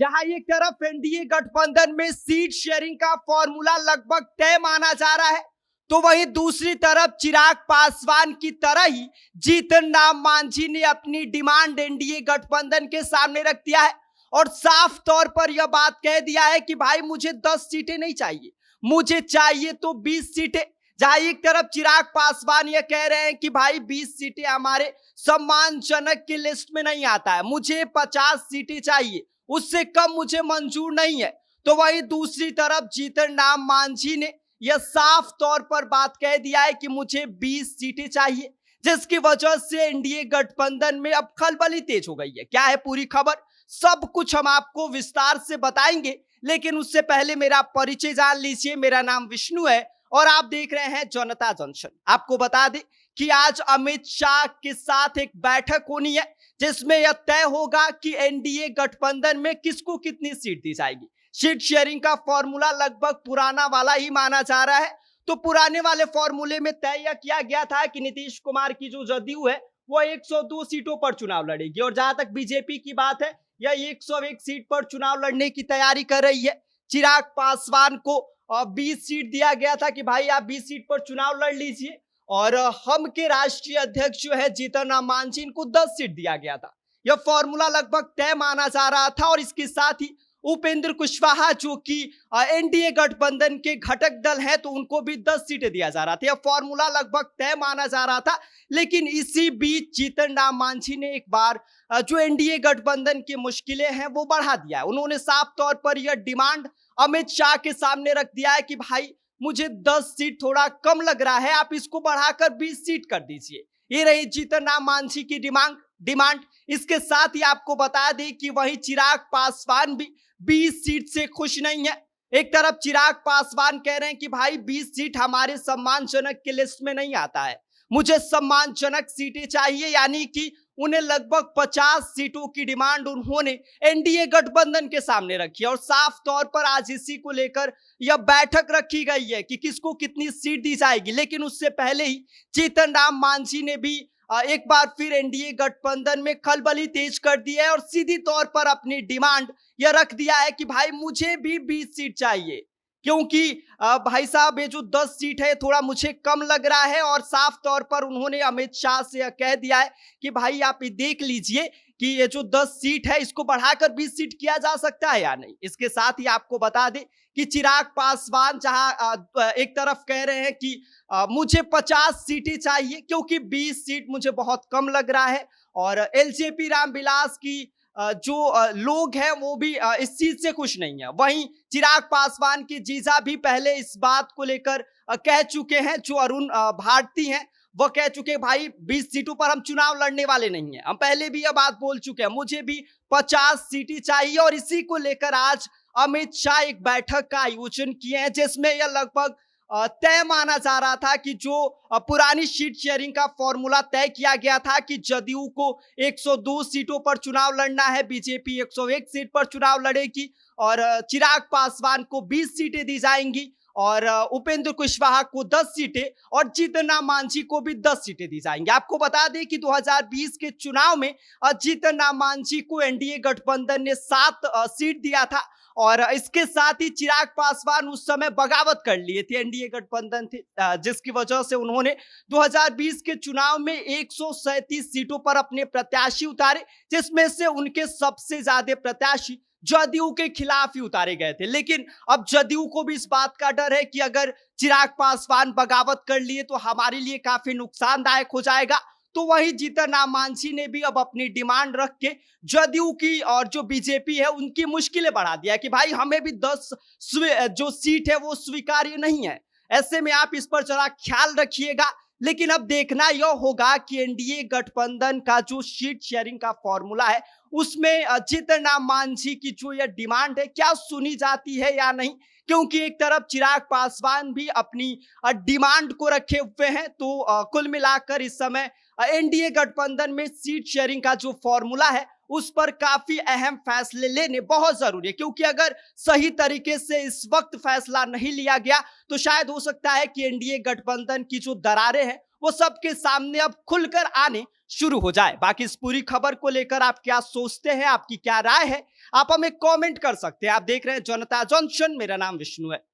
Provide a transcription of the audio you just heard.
जहां एक तरफ एनडीए गठबंधन में सीट शेयरिंग का फॉर्मूला लगभग तय माना जा रहा है, तो वहीं दूसरी तरफ चिराग पासवान की तरह ही जीतन राम मांझी ने अपनी डिमांड एनडीए गठबंधन के सामने रख दिया है और साफ तौर पर यह बात कह दिया है कि भाई मुझे 10 सीटें नहीं चाहिए, मुझे चाहिए तो 20 सीटें। जहां एक तरफ चिराग पासवान ये कह रहे हैं कि भाई 20 सीटें हमारे सम्मानजनक की लिस्ट में नहीं आता है, मुझे 50 सीटें चाहिए, उससे कम मुझे मंजूर नहीं है। तो वहीं दूसरी तरफ जीतन राम मांझी ने यह साफ तौर पर बात कह दिया है कि मुझे 20 सीटें चाहिए, जिसकी वजह से एनडीए गठबंधन में अब खलबली तेज हो गई है। क्या है पूरी खबर, सब कुछ हम आपको विस्तार से बताएंगे, लेकिन उससे पहले मेरा परिचय जान लीजिए। मेरा नाम विष्णु है और आप देख रहे हैं जनता जंक्शन। आपको बता दें कि आज अमित शाह के साथ एक बैठक होनी है, जिसमें यह तय होगा कि एनडीए गठबंधन में किसको कितनी सीट दी जाएगी। सीट शेयरिंग का फॉर्मूला लगभग पुराना वाला ही माना जा रहा है। तो पुराने वाले फॉर्मूले में तय किया गया था कि नीतीश कुमार की जो जदयू है वो 102 सीटों पर चुनाव लड़ेगी, और जहां तक बीजेपी की बात है, यह 101 सीट पर चुनाव लड़ने की तैयारी कर रही है। चिराग पासवान को 20 सीट दिया गया था कि भाई आप 20 सीट पर चुनाव लड़ लीजिए, और हम के राष्ट्रीय अध्यक्ष जो है जीतन राम मांझी को 10 सीट दिया गया था। यह फॉर्मूला लगभग तय माना जा रहा था, और इसके साथ ही उपेंद्र कुशवाहा जो कि एनडीए गठबंधन के घटक दल है, तो उनको भी 10 सीटें दिया जा रहा था। यह फॉर्मूला लगभग तय माना जा रहा था, लेकिन इसी बीच जीतन राम मांझी ने एक बार जो एनडीए गठबंधन की मुश्किलें हैं वो बढ़ा दिया है। उन्होंने साफ तौर पर यह डिमांड अमित शाह के सामने रख दिया है कि भाई मुझे 10 सीट थोड़ा कम लग रहा है, आप इसको बढ़ाकर 20 सीट कर दीजिए। ये रही जीतन राम मांझी की डिमांड। इसके साथ ही आपको बता दें कि वही चिराग पासवान भी 20 सीट से खुश नहीं है। एक तरफ चिराग पासवान कह रहे हैं कि भाई 20 सीट हमारे सम्मानजनक की लिस्ट में नहीं आता है, मुझे सम्मानजनक सीटें चाहिए, यानी कि उन्हें लगभग 50 सीटों की डिमांड उन्होंने एनडीए गठबंधन के सामने रखी है। और साफ तौर पर आज इसी को लेकर यह बैठक रखी गई है कि किसको कितनी सीट दी जाएगी। लेकिन उससे पहले ही जीतन राम मांझी ने भी एक बार फिर एनडीए गठबंधन में खलबली तेज कर दी है और सीधी तौर पर अपनी डिमांड यह रख दिया है कि भाई मुझे भी 20 सीट चाहिए, क्योंकि भाई साहब ये जो 10 सीट है थोड़ा मुझे कम लग रहा है। और साफ तौर पर उन्होंने अमित शाह से यह कह दिया है कि भाई आप ये देख लीजिए कि ये जो 10 सीट है इसको बढ़ाकर 20 सीट किया जा सकता है या नहीं। इसके साथ ही आपको बता दें कि चिराग पासवान जहां एक तरफ कह रहे हैं कि मुझे 50 सीटें चाहिए क्योंकि 20 सीट मुझे बहुत कम लग रहा है, और एलजेपी रामविलास की जो लोग हैं वो भी इस चीज से खुश नहीं है। वहीं चिराग पासवान की जीजा भी पहले इस बात को लेकर कह चुके हैं, जो अरुण भारती हैं वो कह चुके हैं भाई 20 सीटों पर हम चुनाव लड़ने वाले नहीं हैं। हम पहले भी यह बात बोल चुके हैं, मुझे भी 50 सीटें चाहिए। और इसी को लेकर आज अमित शाह एक बैठक का आयोजन किए हैं, जिसमें यह लगभग तय माना जा रहा था कि जो पुरानी सीट शेयरिंग का फॉर्मूला तय किया गया था कि जदयू को 102 सीटों पर चुनाव लड़ना है, बीजेपी 101 सीट पर चुनाव लड़ेगी, और चिराग पासवान को 20 सीटें दी जाएंगी, और उपेंद्र कुशवाहा को 10 सीटें, और जीतन राम मांझी को भी 10 सीटें दी जाएंगी। आपको बता दें कि 2020 के चुनाव में जीतन राम मांझी को एनडीए गठबंधन ने 7 सीट दिया था, और इसके साथ ही चिराग पासवान उस समय बगावत कर लिए थे एनडीए गठबंधन थे, जिसकी वजह से उन्होंने 2020 के चुनाव में 137 सीटों पर अपने प्रत्याशी उतारे, जिसमें से उनके सबसे ज्यादा प्रत्याशी जदयू के खिलाफ ही उतारे गए थे। लेकिन अब जदयू को भी इस बात का डर है कि अगर चिराग पासवान बगावत कर लिए तो हमारे लिए काफी नुकसानदायक हो जाएगा। तो वही जीतन राम मांझी ने भी अब अपनी डिमांड रख के जदयू की और जो बीजेपी है उनकी मुश्किलें बढ़ा दिया कि भाई हमें भी 10 जो सीट है वो स्वीकार्य नहीं है। ऐसे में आप इस पर जरा ख्याल रखिएगा। लेकिन अब देखना यह होगा कि एनडीए गठबंधन का जो सीट शेयरिंग का फॉर्मूला है उसमें जीतन राम मांझी की जो यह डिमांड है क्या सुनी जाती है या नहीं, क्योंकि एक तरफ चिराग पासवान भी अपनी डिमांड को रखे हुए हैं। तो कुल मिलाकर इस समय एनडीए गठबंधन में सीट शेयरिंग का जो फॉर्मूला है उस पर काफी अहम फैसले लेने बहुत जरूरी है, क्योंकि अगर सही तरीके से इस वक्त फैसला नहीं लिया गया तो शायद हो सकता है कि एनडीए गठबंधन की जो दरारें हैं वो सबके सामने अब खुलकर आने शुरू हो जाए। बाकी इस पूरी खबर को लेकर आप क्या सोचते हैं, आपकी क्या राय है, आप हमें कमेंट कर सकते हैं। आप देख रहे हैं जनता जंक्शन, मेरा नाम विष्णु है।